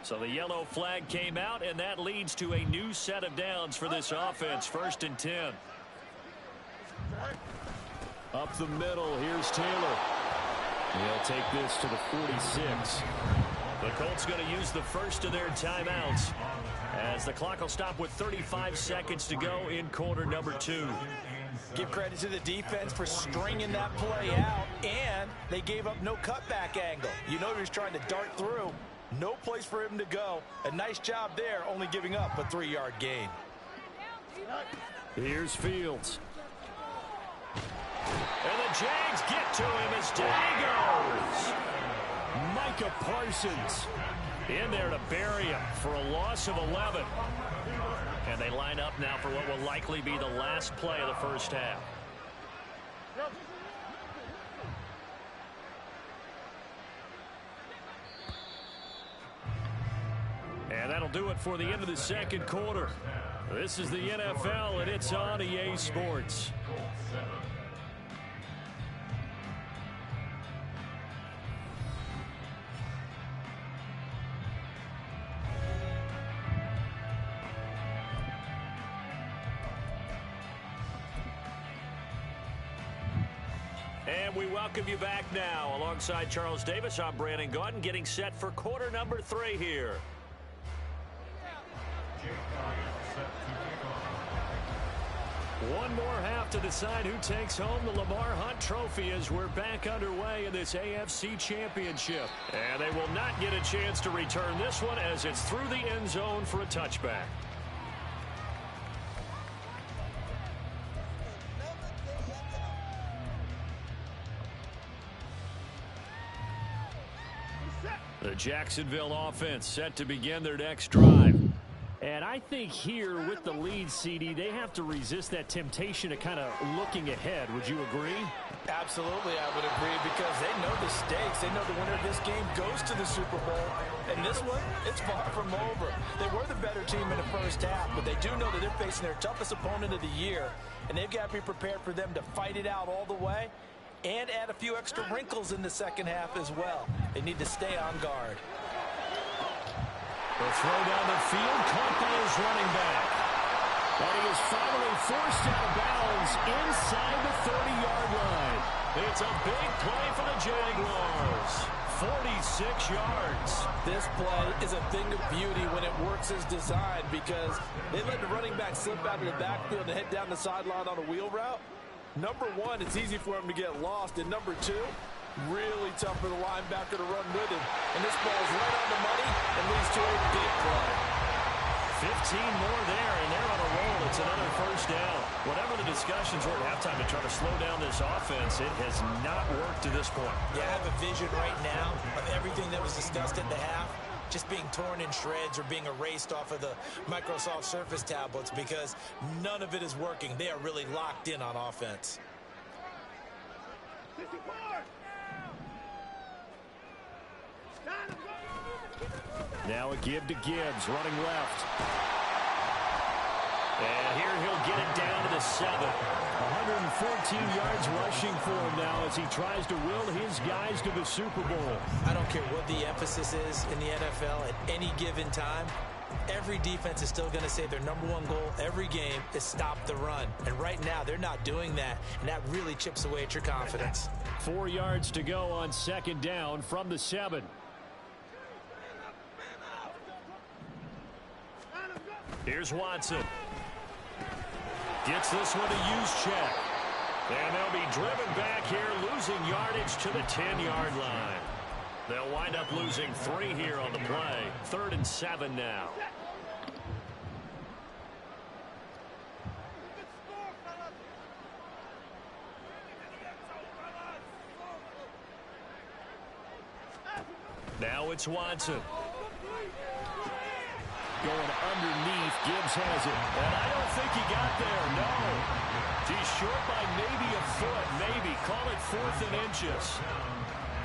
So the yellow flag came out, and that leads to a new set of downs for this offense. 1st and 10. Up the middle, here's Taylor. He'll take this to the 46. The Colts going to use the first of their timeouts as the clock will stop with 35 seconds to go in quarter number 2. Give credit to the defense for stringing that play out, and they gave up no cutback angle. You know he was trying to dart through. No place for him to go. A nice job there, only giving up a 3-yard gain. Here's Fields. And the Jags get to him as down goes Micah Parsons in there to bury him for a loss of 11. And they line up now for what will likely be the last play of the first half. And that'll do it for the end of the second quarter. This is the NFL, and it's on EA Sports. And we welcome you back now. Alongside Charles Davis, I'm Brandon Gaudin, getting set for quarter number 3 here. One more half to decide who takes home the Lamar Hunt Trophy as we're back underway in this AFC Championship. And they will not get a chance to return this one as it's through the end zone for a touchback. The Jacksonville offense set to begin their next drive. And I think here with the lead, CD, they have to resist that temptation of kind of looking ahead. Would you agree? Absolutely, I would agree, because they know the stakes. They know the winner of this game goes to the Super Bowl. And this one, it's far from over. They were the better team in the first half, but they do know that they're facing their toughest opponent of the year. And they've got to be prepared for them to fight it out all the way and add a few extra wrinkles in the second half as well. They need to stay on guard. The throw down the field, caught by his running back. And he is finally forced out of bounds inside the 30-yard line. It's a big play for the Jaguars. 46 yards. This play is a thing of beauty when it works as designed, because they let the running back slip out of the backfield and head down the sideline on a wheel route. Number one, it's easy for him to get lost. And number two, really tough for the linebacker to run with him. And this ball is right on the money and leads to a big play. 15 more there, and they're on a roll. It's another first down. Whatever the discussions were at halftime to try to slow down this offense, it has not worked to this point. Yeah, I have a vision right now of everything that was discussed at the half just being torn in shreds or being erased off of the Microsoft Surface tablets, because none of it is working. They are really locked in on offense. Now a give to Gibbs, running left. And here he'll get it down to the 7. 114 yards rushing for him now as he tries to will his guys to the Super Bowl. I don't care what the emphasis is in the NFL at any given time. Every defense is still going to say their number one goal every game is stop the run. And right now, they're not doing that, and that really chips away at your confidence. 4 yards to go on second down from the 7. Here's Watson. Gets this one to Juszczyk. And they'll be driven back here, losing yardage to the 10-yard line. They'll wind up losing 3 here on the play. 3rd and 7 now. Now it's Watson. Going underneath, Gibbs has it. And I don't think he got there, no. He's short by maybe a foot, maybe. Call it 4th and inches.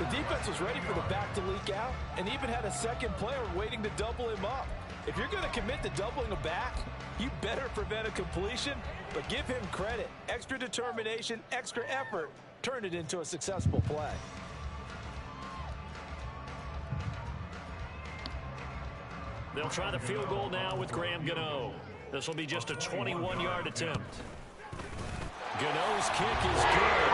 The defense was ready for the back to leak out and even had a second player waiting to double him up. If you're going to commit to doubling a back, you better prevent a completion, but give him credit. Extra determination, extra effort, turn it into a successful play. They'll try the field goal now with Graham Gano. This will be just a 21-yard attempt. Gano's kick is good.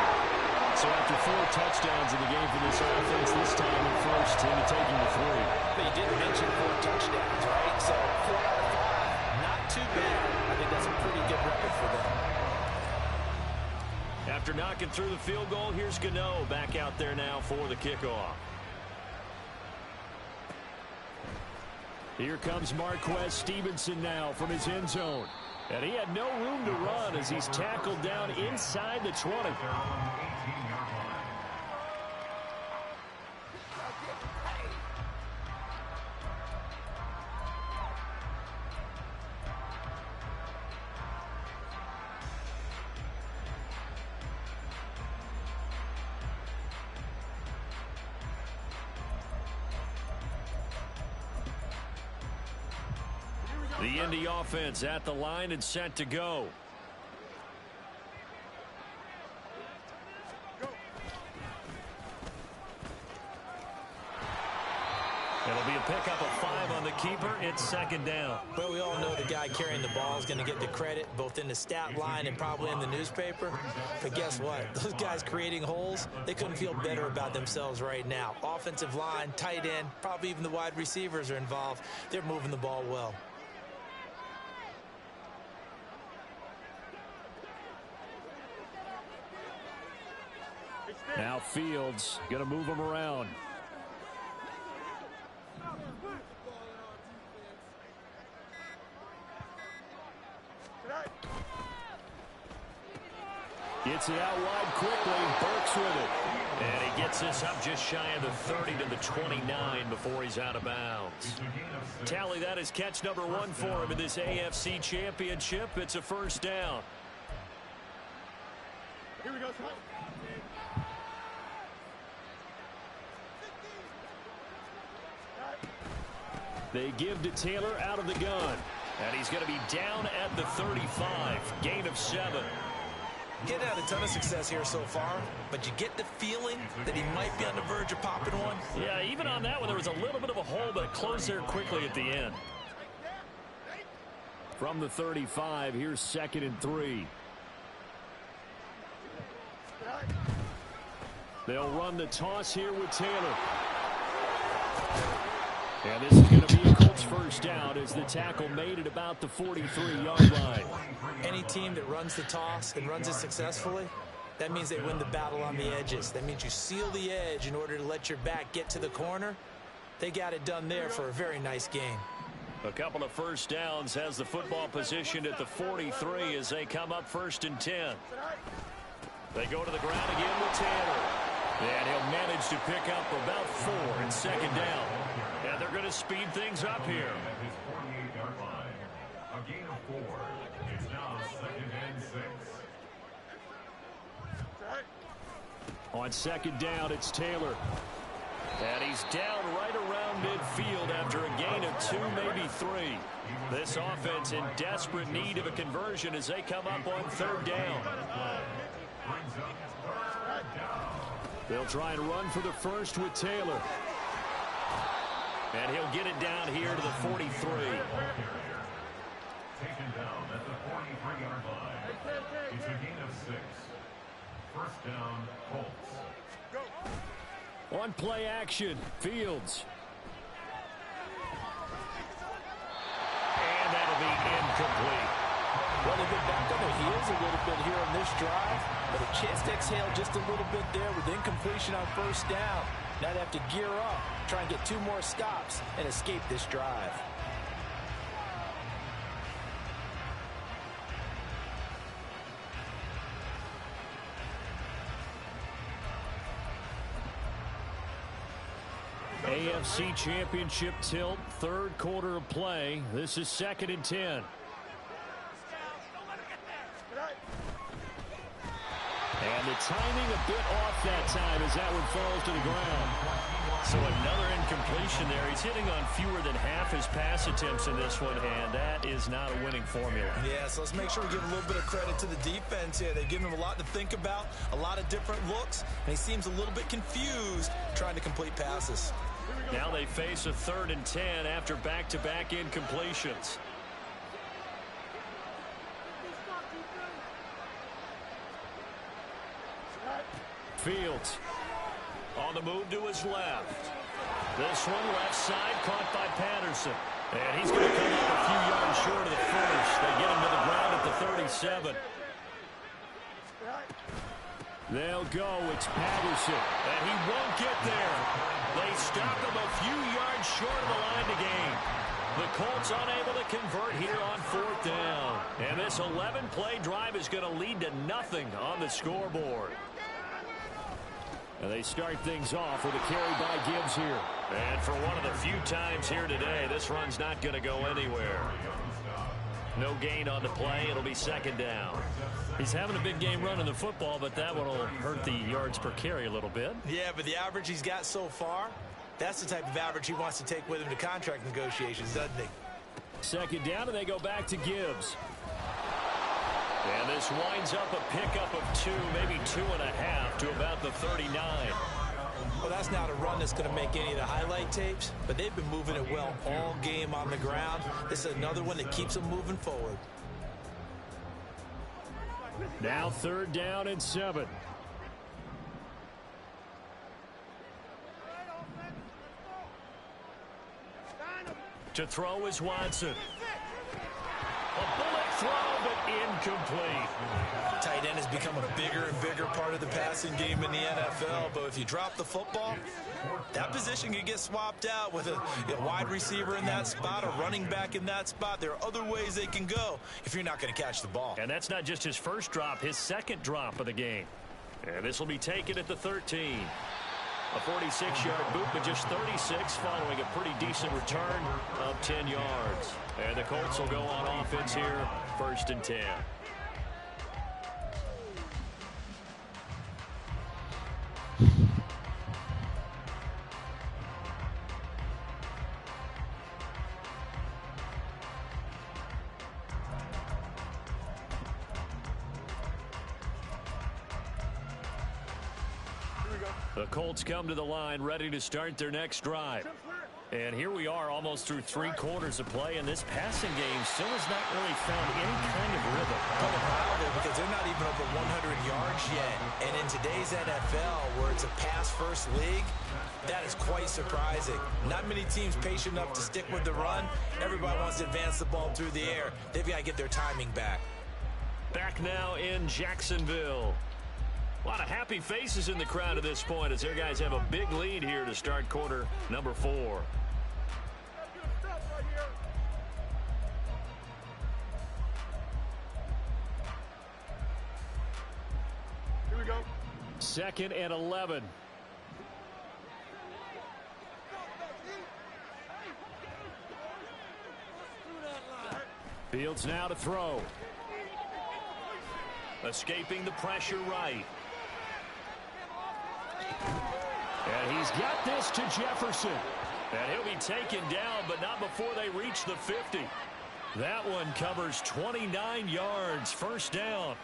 So after 4 touchdowns in the game for this offense, this time in first into taking the 3. But you did mention 4 touchdowns, right? So 4 out of 5, not too bad. I think that's a pretty good record for them. After knocking through the field goal, here's Gano back out there now for the kickoff. Here comes Marquez Stevenson now from his end zone. And he had no room to run as he's tackled down inside the 20. The Indy offense at the line and set to go. It'll be a pickup of 5 on the keeper. It's second down. Well, we all know the guy carrying the ball is going to get the credit both in the stat line and probably in the newspaper. But guess what? Those guys creating holes, they couldn't feel better about themselves right now. Offensive line, tight end, probably even the wide receivers are involved. They're moving the ball well. Now Fields going to move him around. Gets it out wide quickly. Burks with it. And he gets this up just shy of the 30 to the 29 before he's out of bounds. Tally, that is catch number 1 for him in this AFC Championship. It's a first down. Here we go, son. They give to Taylor out of the gun. And he's going to be down at the 35. Gain of 7. Getting had a ton of success here so far, but you get the feeling that he might be on the verge of popping one. Yeah, even on that one, there was a little bit of a hole, but it closed there quickly at the end. From the 35, here's 2nd and 3. They'll run the toss here with Taylor. And this is going to be a Colts first down as the tackle made at about the 43-yard line. Any team that runs the toss and runs it successfully, that means they win the battle on the edges. That means you seal the edge in order to let your back get to the corner. They got it done there for a very nice game. A couple of first downs has the football positioned at the 43 as they come up 1st and 10. They go to the ground again with Taylor. And he'll manage to pick up about 4 and 2nd down. And they're going to speed things up here. A gain of 4. It's now 2nd and 6. On 2nd down, it's Taylor. And he's down right around midfield after a gain of 2, maybe 3. This offense in desperate need of a conversion as they come up on 3rd down. They'll try and run for the first with Taylor. And he'll get it down here to the 43. Taken down at the 43-yard line. It's a gain of 6. First down, Colts. On play action, Fields. And that'll be incomplete. Well, they've been back on their heels a little bit here on this drive, but a chance to exhale just a little bit there with incompletion on 1st down. Now they have to gear up, try and get 2 more stops, and escape this drive. AFC Championship tilt, 3rd quarter of play. This is 2nd and 10. And the timing a bit off that time as that one falls to the ground. So another incompletion there. He's hitting on fewer than half his pass attempts in this one, and that is not a winning formula. Yeah, so let's make sure we give a little bit of credit to the defense here. They've given him a lot to think about, a lot of different looks, and he seems a little bit confused trying to complete passes. Now they face a 3rd and 10 after back-to-back incompletions. Fields on the move to his left. This one left side caught by Patterson. And he's going to come up a few yards short of the first. They get him to the ground at the 37. They'll go. It's Patterson. And he won't get there. They stop him a few yards short of the line to gain. The Colts unable to convert here on 4th down. And this 11-play drive is going to lead to nothing on the scoreboard. And they start things off with a carry by Gibbs here. And for one of the few times here today, this run's not going to go anywhere. No gain on the play. It'll be 2nd down. He's having a big game running the football, but that one will hurt the yards per carry a little bit. Yeah, but the average he's got so far, that's the type of average he wants to take with him to contract negotiations, doesn't he? 2nd down, and they go back to Gibbs. And this winds up a pickup of 2, maybe 2.5 to about the 39. Well, that's not a run that's going to make any of the highlight tapes, but they've been moving it well all game on the ground. This is another one that keeps them moving forward. Now 3rd down and 7. To throw is Watson. A bullet throw, but incomplete. Tight end has become a bigger and bigger part of the passing game in the NFL, but if you drop the football, that position can get swapped out with a wide receiver in that spot, a running back in that spot. There are other ways they can go if you're not going to catch the ball. And that's not just his first drop, his 2nd drop of the game. And this will be taken at the 13. A 46-yard boot, but just 36 following a pretty decent return of 10 yards. And the Colts will go on offense here, 1st and 10. The Colts come to the line ready to start their next drive. And here we are almost through 3 quarters of play, and this passing game still has not really found any kind of rhythm. Because they're not even over 100 yards yet. And in today's NFL, where it's a pass-first league, that is quite surprising. Not many teams patient enough to stick with the run. Everybody wants to advance the ball through the air. They've got to get their timing back. Back now in Jacksonville. A lot of happy faces in the crowd at this point as their guys have a big lead here to start quarter number 4. Here we go. 2nd and 11. Fields now to throw. Escaping the pressure right. And he's got this to Jefferson. And he'll be taken down, but not before they reach the 50. That one covers 29 yards. 1st down.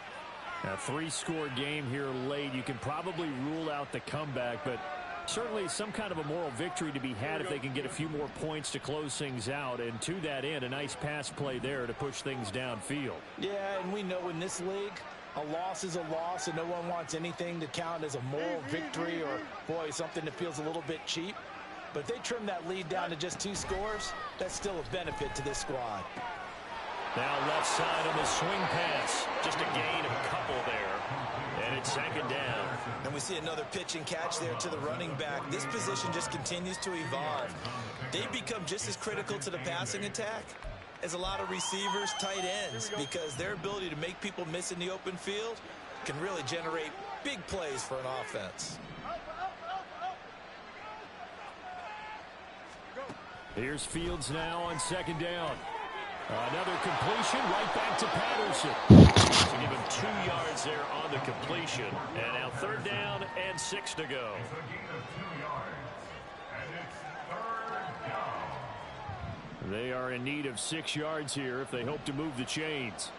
A 3-score game here late. You can probably rule out the comeback, but certainly some kind of a moral victory to be had if they can get a few more points to close things out. And to that end, a nice pass play there to push things downfield. Yeah, and we know in this league, a loss is a loss, and no one wants anything to count as a moral victory or, boy, something that feels a little bit cheap. But if they trim that lead down to just 2 scores, that's still a benefit to this squad. Now left side on the swing pass. Just a gain of a couple there. And it's 2nd down. And we see another pitch and catch there to the running back. This position just continues to evolve. They become just as critical to the passing attack as a lot of receivers, tight ends, because their ability to make people miss in the open field can really generate big plays for an offense. Here's Fields now on 2nd down. Another completion right back to Patterson. To give him 2 yards there on the completion. And now 3rd down and 6 to go. They are in need of 6 yards here if they hope to move the chains.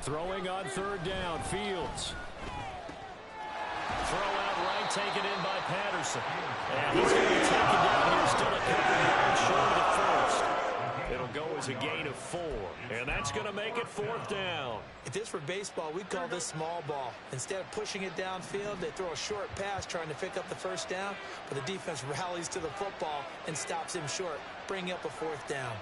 Throwing on third down, Fields. Throw out right, taken in by Patterson. And he's going to be taken down here, still a couple yards short of the first. It'll go as a gain of 4, and that's going to make it 4th down. If this were baseball, we'd call this small ball. Instead of pushing it downfield, they throw a short pass trying to pick up the first down, but the defense rallies to the football and stops him short, bringing up a 4th down.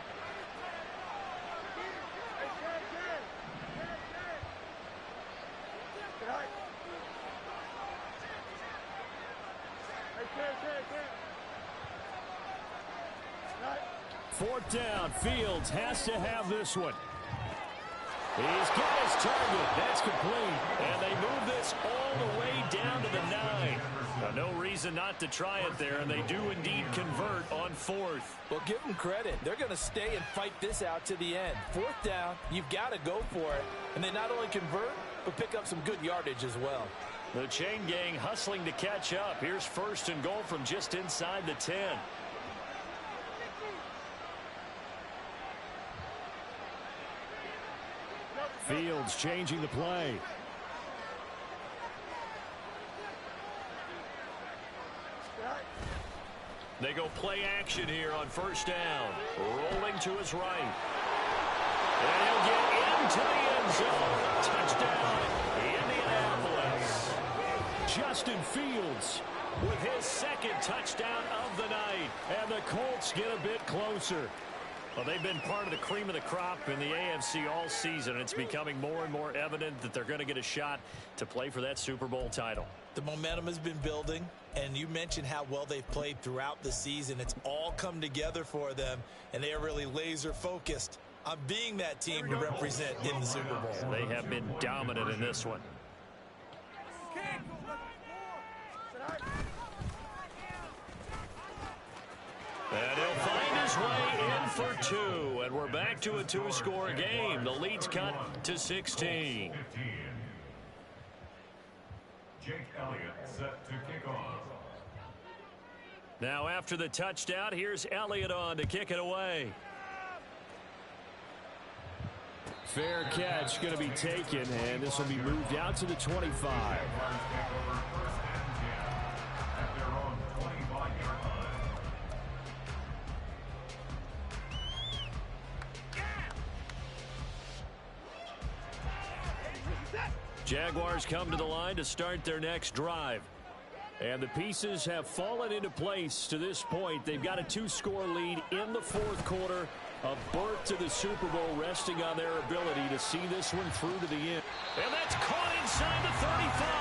Fourth down, Fields has to have this one. He's got his target. That's complete. And they move this all the way down to the 9. Now, no reason not to try it there, and they do indeed convert on 4th. Well, give them credit. They're going to stay and fight this out to the end. 4th down, you've got to go for it. And they not only convert, but pick up some good yardage as well. The chain gang hustling to catch up. Here's 1st and goal from just inside the 10. Fields changing the play. They go play action here on 1st down. Rolling to his right. And he'll get into the end zone. Touchdown, Indianapolis. Justin Fields with his 2nd touchdown of the night. And the Colts get a bit closer. Well, they've been part of the cream of the crop in the AFC all season. It's becoming more and more evident that they're going to get a shot to play for that Super Bowl title. The momentum has been building, and you mentioned how well they've played throughout the season. It's all come together for them, and they are really laser-focused on being that team to represent in the Super Bowl. They have been dominant in this one. And he'll find his way in for 2. And we're back to a 2-score game. The lead's cut to 16. Jake Elliott set to kick off. Now after the touchdown, here's Elliott on to kick it away. Fair catch going to be taken, and this will be moved out to the 25. Jaguars come to the line to start their next drive. And the pieces have fallen into place to this point. They've got a 2-score lead in the 4th quarter. A berth to the Super Bowl resting on their ability to see this one through to the end. And that's caught inside the 35.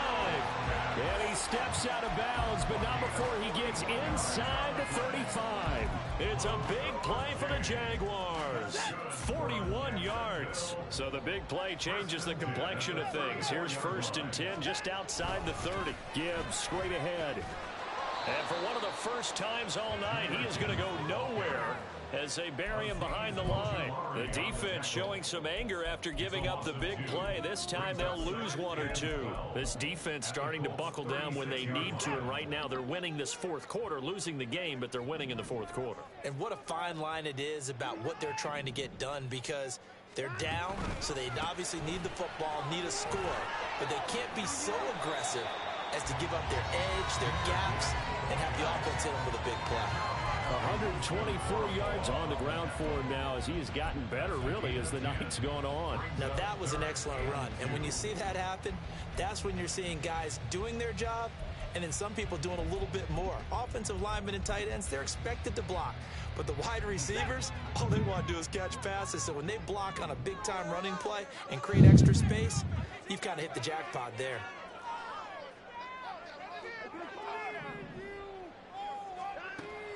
And he steps out of bounds, but not before he gets inside the 35. It's a big play for the Jaguars. 41 yards. So the big play changes the complexion of things. Here's 1st and 10 just outside the 30. Gibbs straight ahead. And for one of the first times all night, he is going to go nowhere as they bury him behind the line. The defense showing some anger after giving up the big play. This time they'll lose 1 or 2. This defense starting to buckle down when they need to, and right now they're winning this 4th quarter, losing the game, but they're winning in the 4th quarter. And what a fine line it is about what they're trying to get done, because they're down, so they obviously need the football, need a score, but they can't be so aggressive as to give up their edge, their gaps, and have the offense hit them with a big play. 124 yards on the ground for him now as he has gotten better, really, as the night's gone on. Now, that was an excellent run. And when you see that happen, that's when you're seeing guys doing their job and then some people doing a little bit more. Offensive linemen and tight ends, they're expected to block. But the wide receivers, all they want to do is catch passes. So when they block on a big-time running play and create extra space, you've kind of hit the jackpot there.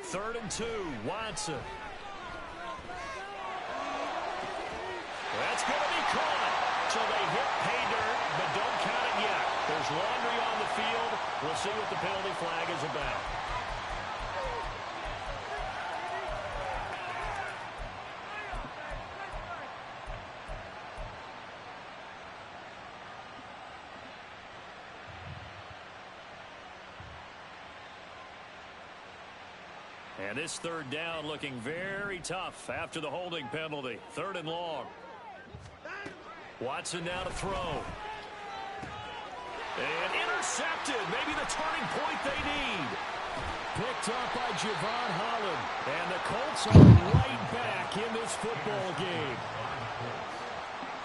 Third and 2, Watson. That's going to be caught. So they hit pay dirt, but don't count it yet. There's laundry on the field. We'll see what the penalty flag is about. And this 3rd down looking very tough after the holding penalty. 3rd and long. Watson now to throw. And intercepted. Maybe the turning point they need. Picked up by Javon Holland. And the Colts are right back in this football game.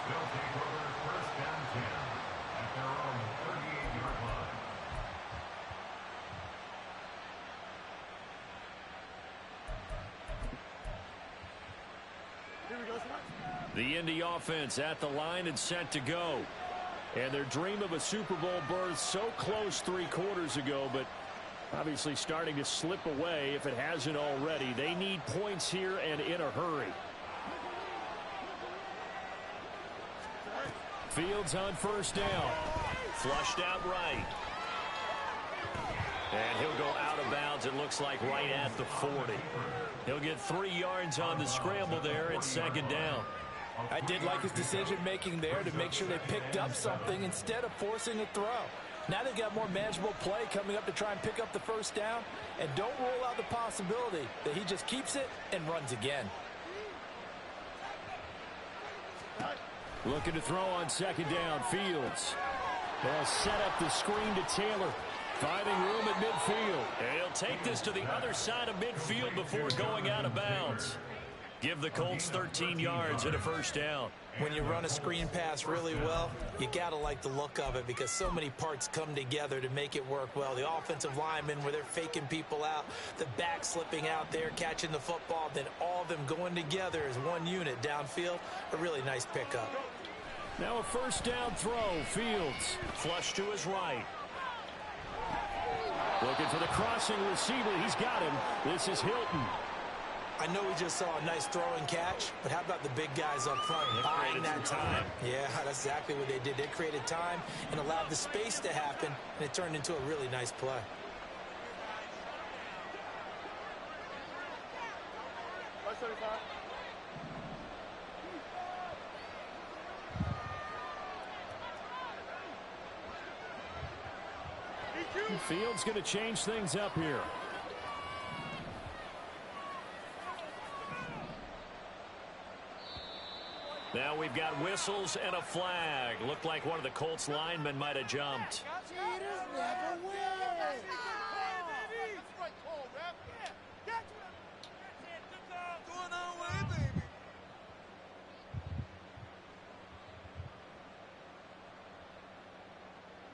They'll take over first and 10 at their own 38-yard line. Here we go, Smart. The Indy offense at the line and set to go. And their dream of a Super Bowl berth so close 3 quarters ago, but obviously starting to slip away if it hasn't already. They need points here and in a hurry. Fields on first down. Flushed out right. And he'll go out of bounds, it looks like, right at the 40. He'll get 3 yards on the scramble there at second down. I did like his decision-making there to make sure they picked up something instead of forcing a throw. Now they've got more manageable play coming up to try and pick up the first down, and don't rule out the possibility that he just keeps it and runs again. Looking to throw on second down. Fields. They'll set up the screen to Taylor. Finding room at midfield. And he'll take this to the other side of midfield before going out of bounds. Give the Colts 13 yards and a first down. When you run a screen pass really well, you got to like the look of it because so many parts come together to make it work well. The offensive linemen, where they're faking people out, the back slipping out there, catching the football, then all of them going together as one unit downfield. A really nice pickup. Now a first down throw. Fields flush to his right. Looking for the crossing receiver. He's got him. This is Hilton. I know we just saw a nice throw and catch, but how about the big guys up front buying that time? Yeah, that's exactly what they did. They created time and allowed the space to happen, and it turned into a really nice play. Fields going to change things up here. Now we've got whistles and a flag. Looked like one of the Colts linemen might have jumped.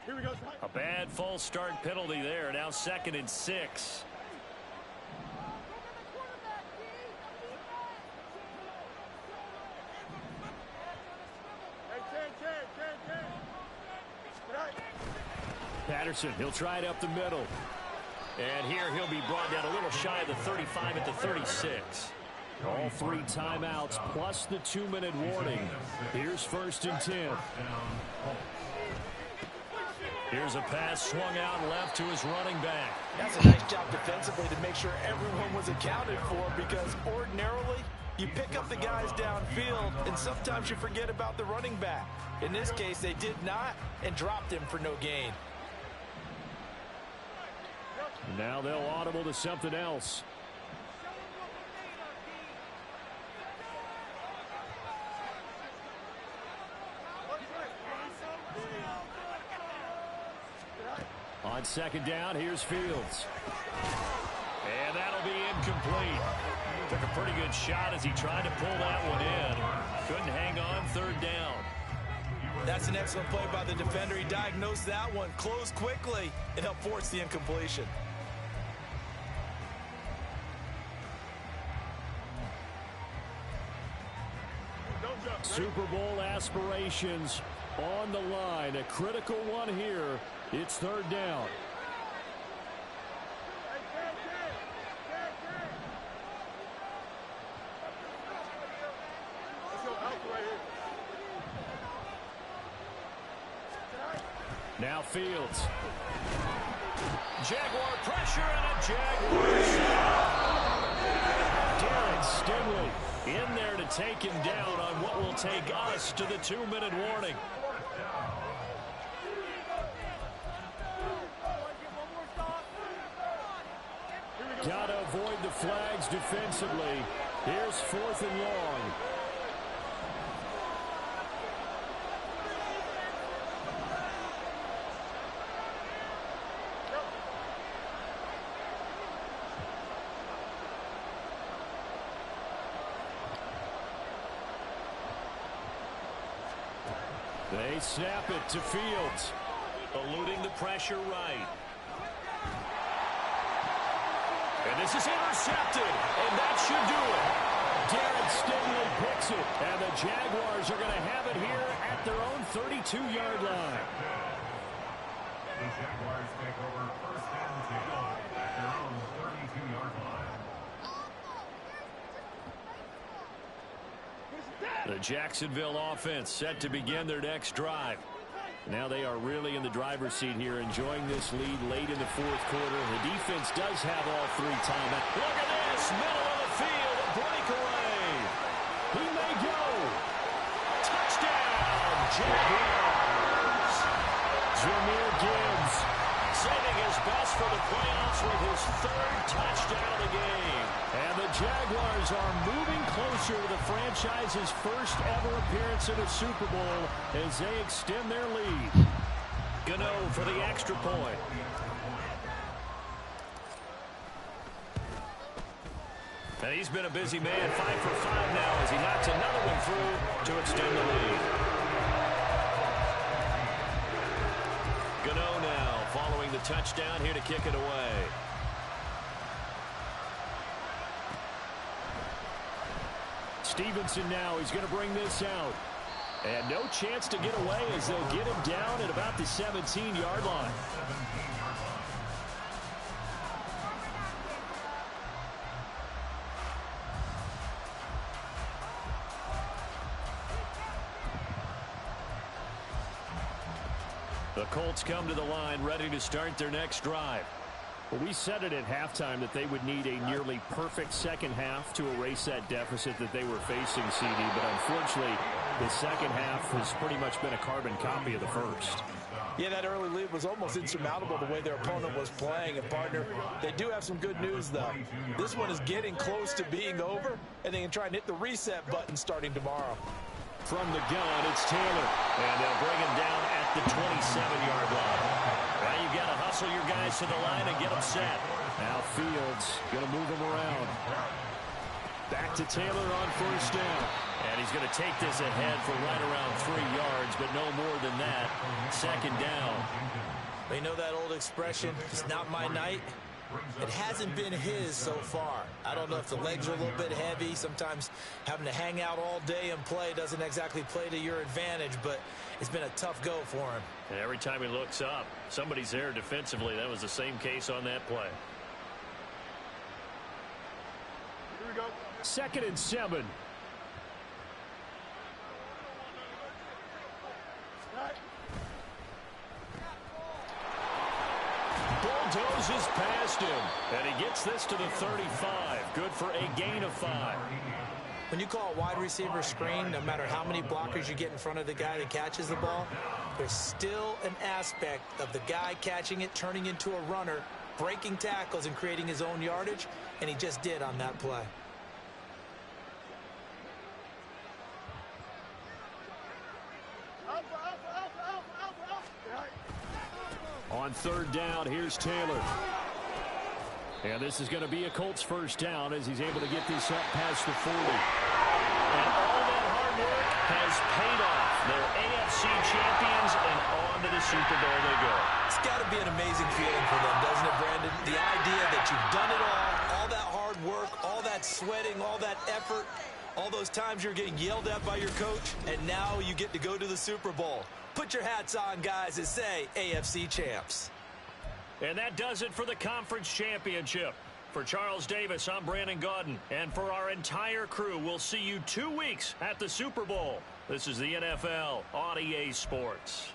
Here we go, A bad false start penalty there. Now 2nd and 6. Patterson, he'll try it up the middle. And here he'll be brought down a little shy of the 35 at the 36. All 3 timeouts plus the 2-minute warning. Here's 1st and 10. Here's a pass swung out left to his running back. That's a nice job defensively to make sure everyone was accounted for, because ordinarily you pick up the guys downfield and sometimes you forget about the running back. In this case, they did not and dropped him for no gain. Now they'll audible to something else. On 2nd down, here's Fields. And that'll be incomplete. Took a pretty good shot as he tried to pull that one in. Couldn't hang on 3rd down. That's an excellent play by the defender. He diagnosed that one, closed quickly, and helped force the incompletion. Super Bowl aspirations on the line. A critical one here. It's 3rd down. Now Fields. Jaguar pressure and a Jaguar shot. Derek Stingley in there to take him down on what will take us to the 2-minute warning. Got to avoid the flags defensively. Here's 4th and long. They snap it to Fields. Eluding the pressure right. And this is intercepted, and that should do it. Darren Stingley picks it, and the Jaguars are going to have it here at their own 32-yard line. The Jaguars take over first and 10 at their own 32-yard line. The Jacksonville offense set to begin their next drive. Now they are really in the driver's seat here, enjoying this lead late in the fourth quarter. The defense does have all three timeouts. Look at this, middle of the field, a breakaway. He may go. Touchdown, Jaguars. Jahmyr Gibbs saving his best for the playoffs with his third touchdown of the game. And the Jaguars are moving closer to the franchise's first ever appearance in a Super Bowl as they extend their lead. Gano for the extra point. And he's been a busy man, 5 for 5 now as he knocks another one through to extend the lead. Gano now following the touchdown here to kick it away. Stevenson now, he's going to bring this out. And no chance to get away as they'll get him down at about the 17-yard line. The Colts come to the line ready to start their next drive. Well, we said it at halftime that they would need a nearly perfect second half to erase that deficit that they were facing, CD. But unfortunately, the second half has pretty much been a carbon copy of the first. Yeah, that early lead was almost insurmountable the way their opponent was playing. And, partner, they do have some good news, though. This one is getting close to being over, and they can try and hit the reset button starting tomorrow. From the gun, it's Taylor. And they'll bring him down at the 27-yard line. Now you got to hustle your guys to the line and get them set. Now Fields going to move them around. Back to Taylor on first down. And he's going to take this ahead for right around 3 yards, but no more than that. Second down. They know that old expression, it's not my night. It hasn't been his so far. I don't know if the legs are a little bit heavy. Sometimes having to hang out all day and play doesn't exactly play to your advantage, but it's been a tough go for him. And every time he looks up, somebody's there defensively. That was the same case on that play. Here we go. 2nd and 7. Bulldozes past him, and he gets this to the 35. Good for a gain of 5. When you call a wide receiver screen, no matter how many blockers you get in front of the guy that catches the ball, there's still an aspect of the guy catching it, turning into a runner, breaking tackles and creating his own yardage, and he just did on that play. On 3rd down, here's Taylor. And this is going to be a Colts first down as he's able to get this up past the 40. And all that hard work has paid off. They're AFC champions, and on to the Super Bowl they go. It's got to be an amazing feeling for them, doesn't it, Brandon? The idea that you've done it all that hard work, all that sweating, all that effort, all those times you're getting yelled at by your coach, and now you get to go to the Super Bowl. Put your hats on, guys, and say AFC champs. And that does it for the conference championship. For Charles Davis, I'm Brandon Gaudin. And for our entire crew, we'll see you 2 weeks at the Super Bowl. This is the NFL on EA Sports.